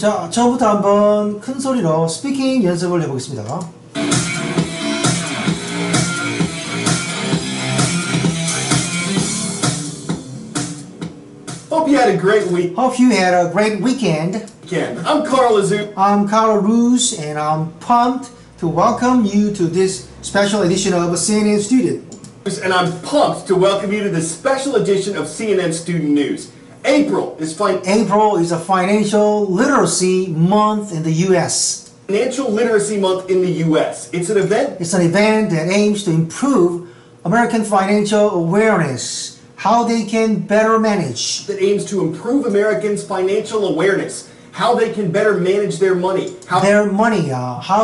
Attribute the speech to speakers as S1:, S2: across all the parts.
S1: 자, 처음부터 한번 큰 소리로 스피킹 연습을 해보겠습니다.
S2: Hope you had a great week.
S1: Hope you had a great weekend.
S2: I'm Carl Azu.
S1: I'm Carl Ruse, and I'm pumped to welcome you to this special edition of CNN Student.
S2: And I'm pumped to welcome you to this special edition of CNN Student News. April is
S1: a financial literacy month in the U.S.
S2: Financial Literacy Month in the U.S. It's an event
S1: that aims to improve American financial awareness, how they can better manage.
S2: That aims to improve Americans' financial awareness, how they can better manage their money. How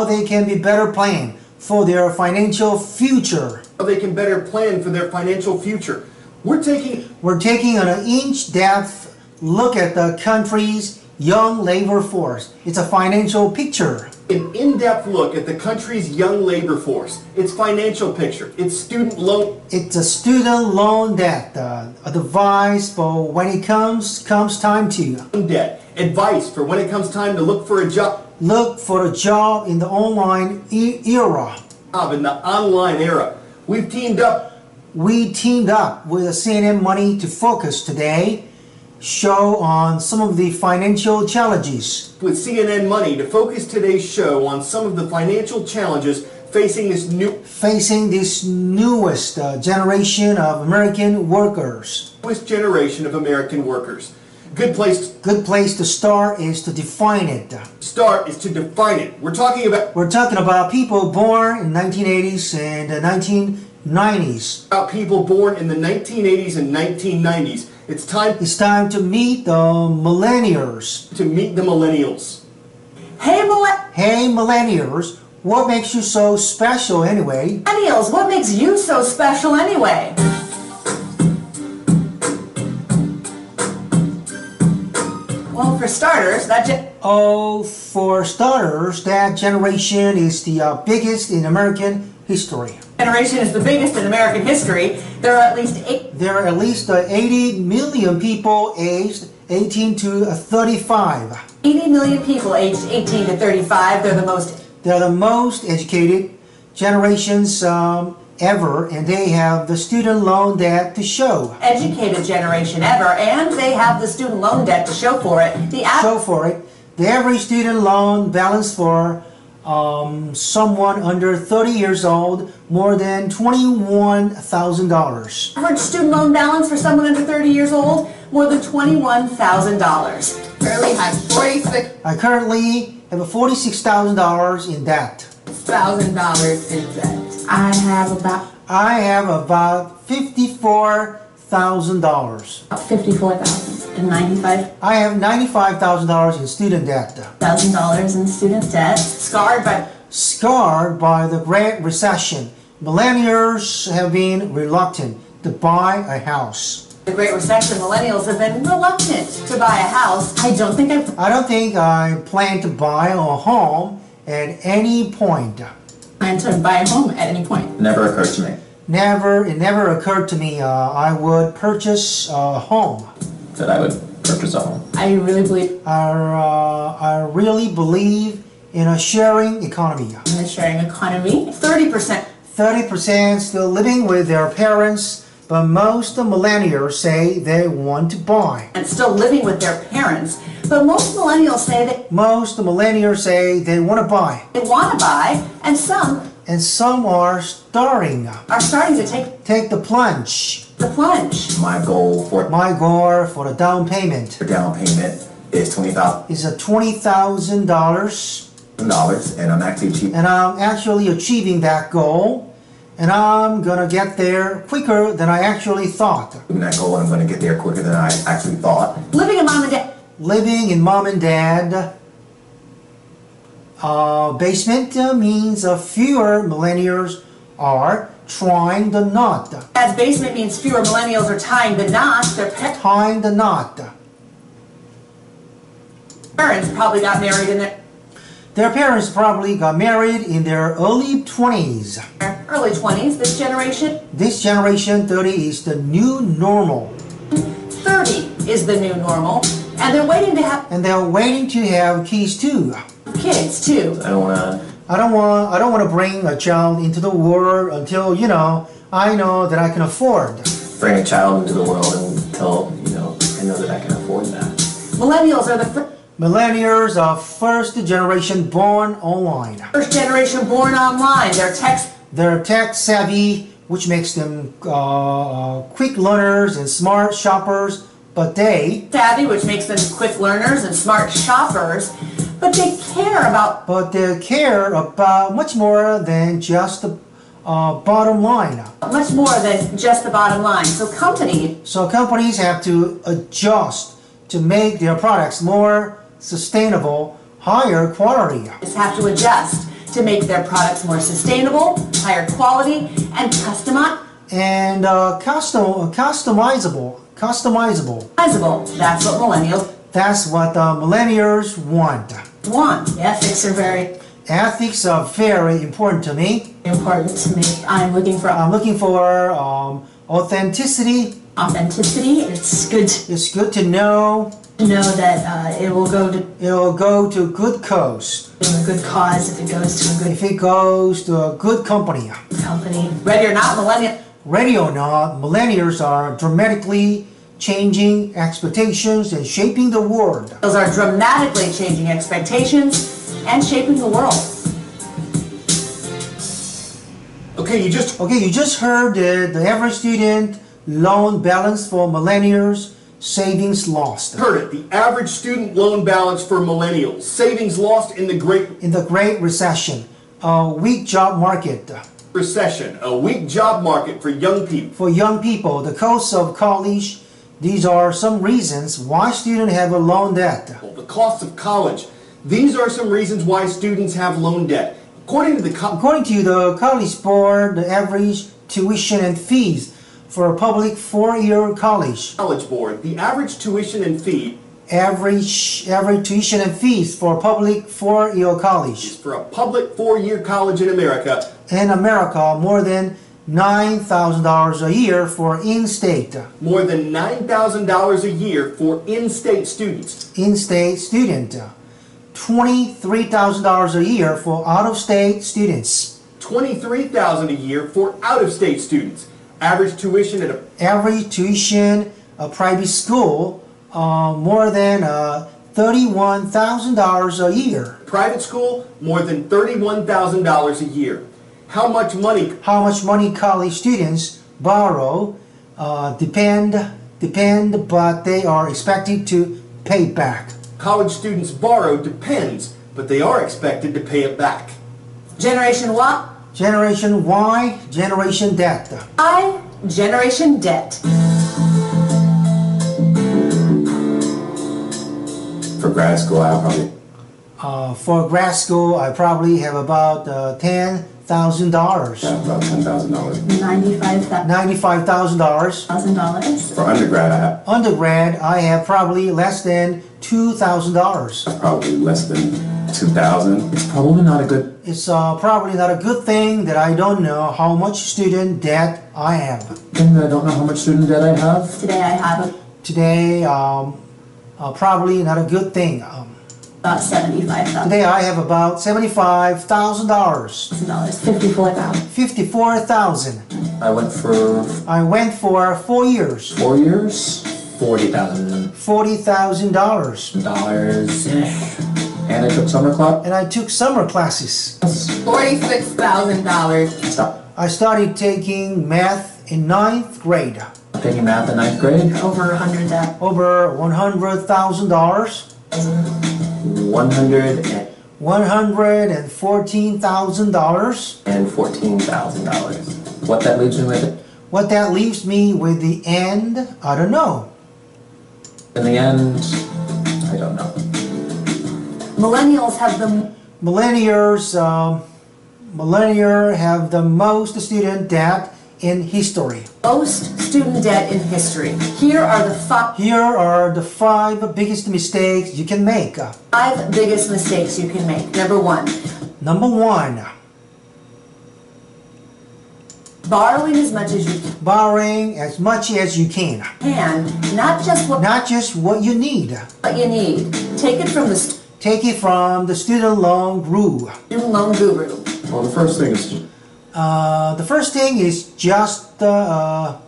S1: they can be better planned for their financial future.
S2: How they can better plan for their financial future. We're taking
S1: an in-depth look at the country's young labor force. It's a financial picture.
S2: An in-depth look at the country's young labor force. Its financial picture. Its student loan.
S1: It's a student loan debt. Advice for when it comes time to.
S2: Debt. Advice for when it comes time to look for a job.
S1: Look for a job in the online era.
S2: In the online era. We teamed up
S1: with CNN Money to focus today show on some of the financial challenges.
S2: With CNN Money to focus today's show on some of the financial challenges facing this
S1: newest generation of American workers.
S2: Newest generation of American workers. Good place
S1: to start is to define it.
S2: We're talking
S1: about people born in 1980s and 1990s.
S2: About people born in the 1980s and 1990s. It's
S1: time to meet the millennials. Hey millennials, what makes you so special anyway?
S3: Millennials, what makes you so special anyway? Well, for starters, that
S1: generation is the biggest in American history.
S3: Generation is the biggest in American history. There are at least
S1: 80 million people aged 18 to 35.
S3: 80 million people aged 18 to 35.
S1: They're the most educated generations ever, and they have the student loan debt to show.
S3: Educated generation ever, and they have the student loan debt to show for it. The
S1: average student loan balance for someone under 30 years old, more than $21,000.
S3: Average student loan balance for someone under 30 years old, more than $21,000.
S1: I currently have $46,000 in debt.
S3: $1,000 in debt. I have about
S1: $54,000.
S3: $54,095.
S1: I have $95,000 in student debt.
S3: $1,000 in student debt.
S1: Scarred by the Great Recession, millennials have been reluctant to buy a house.
S3: The Great Recession, millennials have been reluctant to buy a house. I don't think
S1: I plan to buy a home at any point.
S4: Never occurred to me.
S1: It never occurred to me I would purchase a home.
S4: That I would purchase a home.
S3: I really
S1: believe in a sharing economy. 30% still living with their parents, but most millennials say they want to buy.
S3: And still living with their parents, but most millennials say
S1: they want to buy.
S3: And
S1: some are starting
S3: to
S1: take the plunge.
S4: My goal for
S1: the down payment.
S4: Is
S1: $20,000.
S4: And
S1: I'm actually achieving that goal. And I'm gonna get there quicker than I actually thought.
S4: That goal, I'm gonna get there quicker than I actually thought.
S3: Living
S1: in mom and dad basement means fewer millennials are trying the knot.
S3: As basement means fewer millennials are tying the knot.
S1: Tying the knot.
S3: Parents probably got married in
S1: Their parents probably got married in their early 20s.
S3: Early 20s, this generation.
S1: This generation, 30 is the new normal.
S3: 30 is the new normal. And they're waiting to have
S1: And they're waiting to have kids too.
S3: kids too.
S4: I don't want
S1: I don't want to bring a child into the world until, I know that I can afford.
S4: to bring a child into the world until, I know that I can afford that.
S3: Millennials are the
S1: Millennials are first generation born online.
S3: first generation born online.
S1: They're tech savvy, which makes them quick learners and smart shoppers, but they
S3: savvy, which makes them quick learners and smart shoppers, but they care about
S1: care about much more than just the bottom line.
S3: much more than just the bottom line. So
S1: companies have to adjust to make their products more sustainable, higher quality.
S3: have to adjust to make their products more sustainable, higher quality, and customizable.
S1: Customizable.
S3: That's what
S1: Millennials want.
S3: Ethics are very
S1: Ethics are very important to me.
S3: important to me. I'm looking for
S1: authenticity.
S3: authenticity.
S1: It's good to know
S3: that it will
S1: go to good cause.
S3: a good cause if it goes to a good
S1: If it goes to a good company.
S3: company. Ready or not,
S1: Ready or not, millennials are dramatically changing expectations and shaping the world.
S3: Millennials are dramatically changing expectations and shaping the world.
S2: Okay, you just
S1: heard that the average student loan balance for millennials, savings lost.
S2: heard it. The average student loan balance for millennials. Savings lost in the
S1: Great Recession, a weak job market.
S2: Recession. A weak job market for young people.
S1: For young people, the cost of college, these are some reasons why students have a loan debt.
S2: The cost of college. These are some reasons why students have loan debt. According to the
S1: College Board, the average tuition and fees for a public four-year college.
S2: College Board, the average tuition and fee
S1: Average tuition and fees for a public four-year college.
S2: for a public four-year college in America.
S1: In America, more than $9,000 a year for in-state.
S2: More than $9,000 a year for in-state students.
S1: In-state student. $23,000 a year for out-of-state students.
S2: $23,000 a year for out-of-state students. Average tuition at a
S1: Private school, more than $31,000 a year.
S2: private school, more than $31,000 a year. How much money
S1: College students borrow depend, but they are expected to pay back.
S2: college students borrow depends, but they are expected to pay it back.
S3: Generation Y,
S1: Generation Y, generation debt.
S3: generation debt.
S4: For grad school, I'll probably
S1: For grad school, I probably have about $10,000.
S4: have about $10,000.
S1: $95,000.
S4: For undergrad,
S1: I have probably less than $2,000.
S4: probably less than 2,000. It's probably not a good.
S1: It's probably not a good thing that I don't know how much student debt I have.
S4: thing that I don't know how much student debt I have.
S3: Today I have
S1: Probably not a good thing.
S3: about 75,000.
S1: Today I have about $75,000.
S3: $54,000.
S1: 54,000.
S4: I went for
S1: I went for 4 years.
S4: 4 years.
S5: $40,000
S1: $40,000.
S4: And I took summer class.
S1: And I took summer classes.
S3: $46,000.
S4: Stop.
S1: I started taking math in 9th grade.
S5: taking math in 9th grade.
S3: Over 100,000.
S1: Over $100,000. 114,000.
S5: And $14,000. What that leaves me with?
S1: What that leaves me with the end, I don't know.
S5: In the end, I don't know.
S3: Millennials have the
S1: Millennials have the most student debt in history.
S3: most student debt in history. Here are the
S1: Here are the 5 biggest mistakes you can make.
S3: 5 biggest mistakes you can make. Number 1.
S1: Number 1.
S3: Borrowing as much as you
S1: Borrowing as much as you can.
S3: can, not just
S1: Not just what you need.
S3: what you need. Take it from the
S1: Take it from the student loan guru.
S3: student loan guru.
S4: Well, the first thing is
S1: The first thing is just live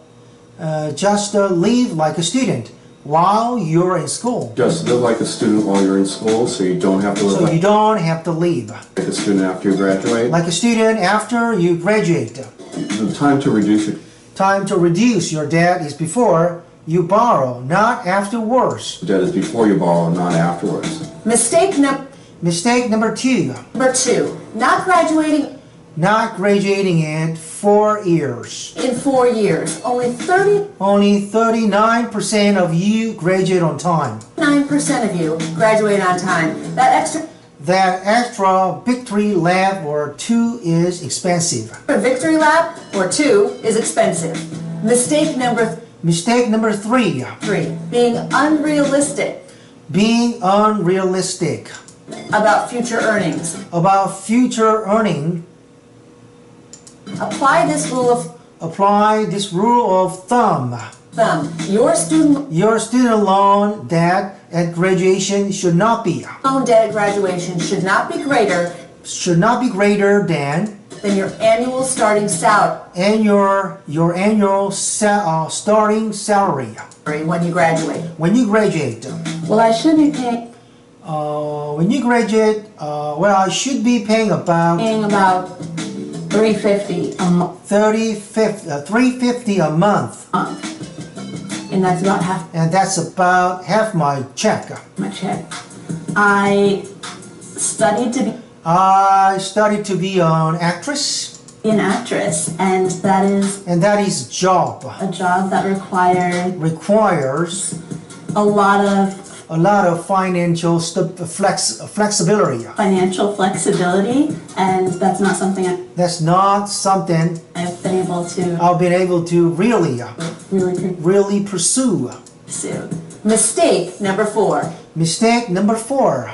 S1: like a student while you're in school.
S4: just live like a student while you're in school, so you don't have to live
S1: So you don't have to leave.
S4: like a student after you graduate.
S1: Like a student after you graduate.
S4: The time to reduce your
S1: Time to reduce your debt is before you borrow, not afterwards.
S4: debt is before you borrow, not afterwards.
S3: Mistake
S1: Mistake number 2,
S3: number 2, not graduating
S1: not graduating in 4 years.
S3: in 4 years. Only
S1: Only 39% of you graduate on time.
S3: 39% of you graduate on time.
S1: That extra victory lap or 2 is expensive.
S3: Victory lap or 2 is expensive. Mistake number
S1: Mistake number 3,
S3: 3, being unrealistic
S1: being unrealistic
S3: about future earnings.
S1: about future earning.
S3: Apply this rule of
S1: Apply this rule of thumb.
S3: thumb. Your student
S1: Your student loan debt at graduation should not be
S3: loan debt at graduation should not be greater
S1: greater than
S3: your annual starting salary
S1: your annual starting salary
S3: when you graduate.
S1: when you graduate.
S3: Well, I should be paying
S1: When you graduate, I should be paying about
S3: about $350 a month,
S1: $350 a month,
S3: and that's about half
S1: and that's about half my check.
S3: my check. I studied to be
S1: I studied to be an actress,
S3: an actress, and that is
S1: and that is a job
S3: a job that
S1: requires
S3: a lot of
S1: financial flexibility.
S3: financial flexibility, and that's not something
S1: That's not something
S3: I've been able to
S1: I've been able to
S3: really
S1: pursue.
S3: pursue. Mistake number 4.
S1: Mistake number 4,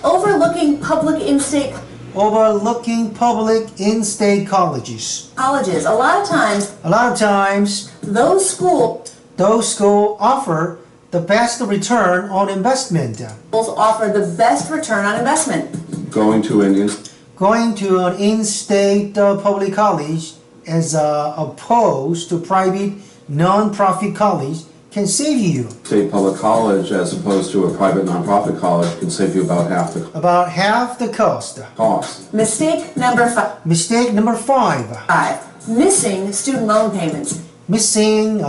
S3: Overlooking public in-state
S1: overlooking public in-state colleges.
S3: colleges. A lot of times,
S1: Those schools
S3: those
S1: offer the best return on investment.
S3: schools offer the best return on investment.
S4: Going to an
S1: Going to an in-state public college as opposed to private non-profit college can save you
S4: state public college as opposed to a private nonprofit college can save you about half the
S1: about half the cost.
S4: cost.
S3: Mistake number 5.
S1: Mistake number 5,
S3: Missing student loan payments.
S1: missing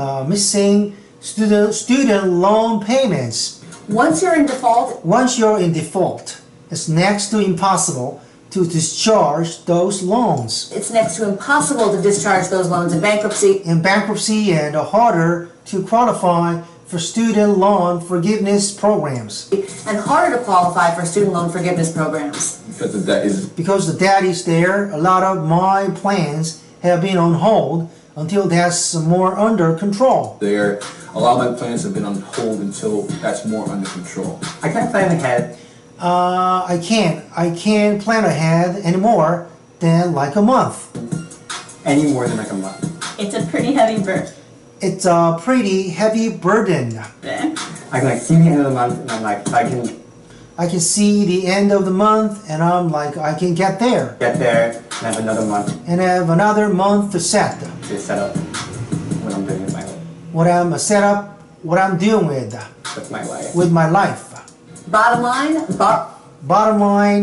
S1: student loan payments.
S3: Once you're in default,
S1: Once you're in default, it's next to impossible to discharge those loans.
S3: it's next to impossible to discharge those loans in bankruptcy.
S1: In bankruptcy, and harder to qualify for student loan forgiveness programs
S3: And harder to qualify for student loan forgiveness programs.
S4: Because the debt is
S1: because the debt is there. A lot of my plans have been on hold until that's more under control.
S6: There, a lot of my plans have been on hold until that's more under control.
S5: I can't plan ahead.
S1: I can't plan ahead anymore than like a month.
S5: Any more than like a month.
S3: It's a pretty heavy burden.
S1: It's a pretty heavy burden.
S5: I can like see the end of the month and I'm like,
S1: I can see the end of the month and I'm like, I can get there
S5: get there and have another month
S1: and have another month to set
S5: to set up what I'm doing with my life.
S1: what I'm doing with my life.
S3: Bottom line,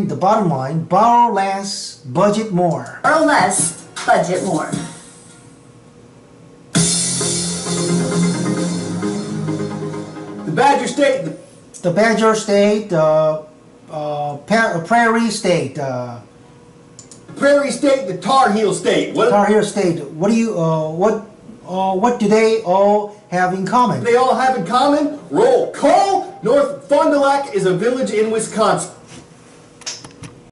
S1: The bottom line, borrow less, budget more.
S3: borrow less, budget more.
S2: The Badger State,
S1: The Badger State, Prairie State,
S2: Prairie State, the Tar Heel State.
S1: Tar Heel State. What do they all have in common?
S2: They all have in common? Roll call! North Fond du Lac is a village in Wisconsin.